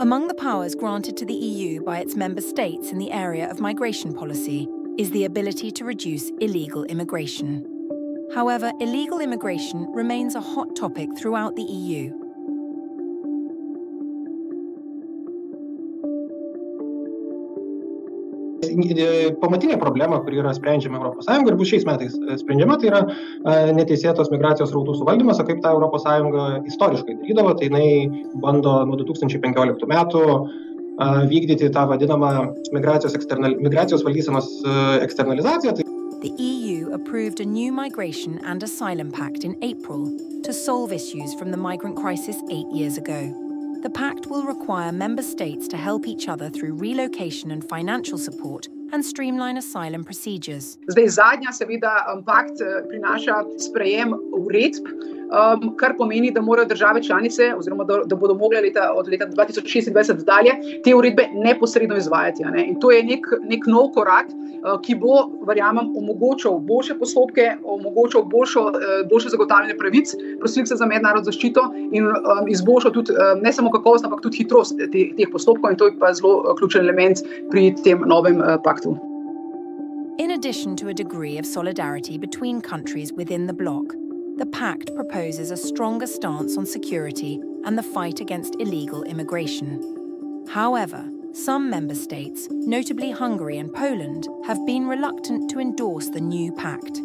Among the powers granted to the EU by its member states in the area of migration policy is the ability to reduce illegal immigration. However, illegal immigration remains a hot topic throughout the EU. Pamatinė problema, kuri yra sprendžiama ES ir bus šiais metais sprendžiama, tai yra neteisėtos migracijos srautų suvaldymas, o kaip tą ES istoriškai darydavo, tai jinai bando nuo 2015 metų vykdyti tą vadinamą migracijos valdysenos eksternalizaciją. The EU approved a new migration and asylum pact in April to solve issues from the migrant crisis 8 years ago. The pact will require member states to help each other through relocation and financial support and streamline asylum procedures. Zdaj zadnja seveda pakt prinaša sprejem uredb, kar pomeni, da morajo države članice oziroma da bodo mogle od leta 2026 dalje te uredbe neposredno izvajati. In to je nek nov korak, ki bo, verjamem, omogočal boljše postopke, omogočal boljše zagotavljanje pravic prosilcev za mednarodno zaščito in izboljšal tudi ne samo kakovost, ampak tudi hitrost teh postopkov, in to je pa zelo ključen element pri tem novem paktu. In addition to a degree of solidarity between countries within the bloc, the pact proposes a stronger stance on security and the fight against illegal immigration. However, some member states, notably Hungary and Poland, have been reluctant to endorse the new pact.